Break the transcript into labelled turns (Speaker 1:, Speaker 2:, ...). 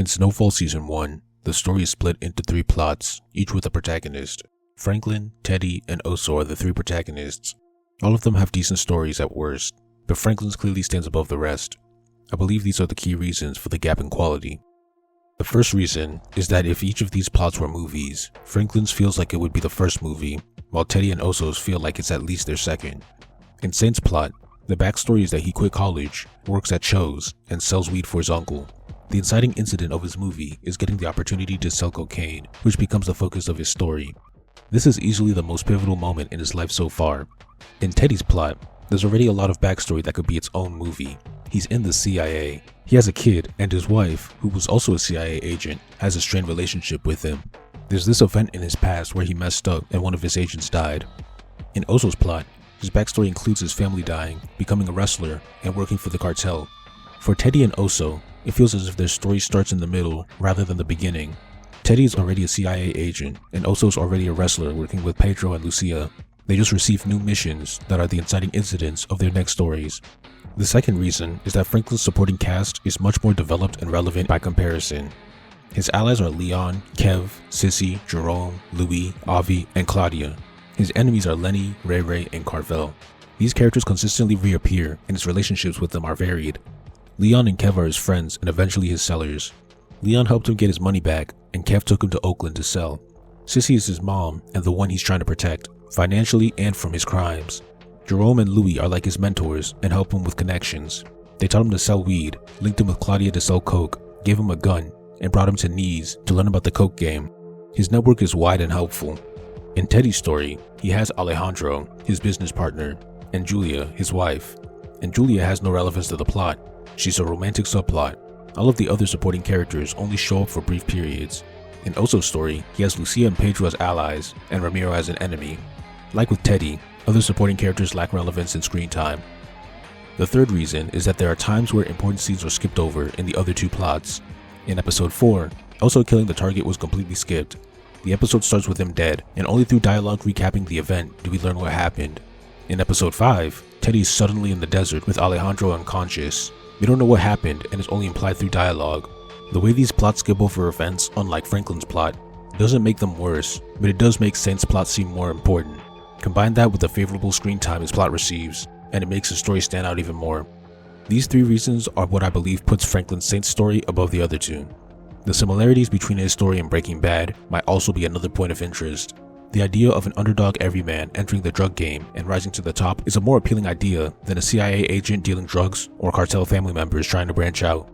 Speaker 1: In Snowfall Season 1, the story is split into 3 plots, each with a protagonist. Franklin, Teddy, and Oso are the 3 protagonists. All of them have decent stories at worst, but Franklin's clearly stands above the rest. I believe these are the key reasons for the gap in quality. The first reason is that if each of these plots were movies, Franklin's feels like it would be the first movie, while Teddy and Oso's feel like it's at least their second. In Saint's plot, the backstory is that he quit college, works at Cho's, and sells weed for his uncle. The inciting incident of his movie is getting the opportunity to sell cocaine, which becomes the focus of his story. This is easily the most pivotal moment in his life so far. In Teddy's plot, there's already a lot of backstory that could be its own movie. He's in the CIA. He has a kid, and his wife, who was also a CIA agent, has a strained relationship with him. There's this event in his past where he messed up and one of his agents died. In Oso's plot, his backstory includes his family dying, becoming a wrestler, and working for the cartel. For Teddy and Oso, it feels as if their story starts in the middle rather than the beginning. Teddy is already a CIA agent, and Oso's already a wrestler working with Pedro and Lucia. They just receive new missions that are the inciting incidents of their next stories. The second reason is that Franklin's supporting cast is much more developed and relevant by comparison. His allies are Leon, Kev, Sissy, Jerome, Louis, Avi, and Claudia. His enemies are Lenny, Ray Ray, and Carvel. These characters consistently reappear, and his relationships with them are varied. Leon and Kev are his friends and eventually his sellers. Leon helped him get his money back, and Kev took him to Oakland to sell. Sissy is his mom and the one he's trying to protect, financially and from his crimes. Jerome and Louis are like his mentors and help him with connections. They taught him to sell weed, linked him with Claudia to sell coke, gave him a gun, and brought him to Knees to learn about the coke game. His network is wide and helpful. In Teddy's story, he has Alejandro, his business partner, and Julia, his wife. And Julia has no relevance to the plot. She's a romantic subplot. All of the other supporting characters only show up for brief periods. In Oso's story, he has Lucia and Pedro as allies, and Ramiro as an enemy. Like with Teddy, other supporting characters lack relevance in screen time. The third reason is that there are times where important scenes are skipped over in the other 2 plots. In episode 4, Oso killing the target was completely skipped. The episode starts with him dead, and only through dialogue recapping the event do we learn what happened. In episode 5, Teddy is suddenly in the desert with Alejandro unconscious. We don't know what happened and is only implied through dialogue. The way these plots skip over events, unlike Franklin's plot, doesn't make them worse, but it does make Saint's plot seem more important. Combine that with the favorable screen time his plot receives, and it makes the story stand out even more. These 3 reasons are what I believe puts Franklin's Saint's story above the other 2. The similarities between his story and Breaking Bad might also be another point of interest. The idea of an underdog everyman entering the drug game and rising to the top is a more appealing idea than a CIA agent dealing drugs or cartel family members trying to branch out.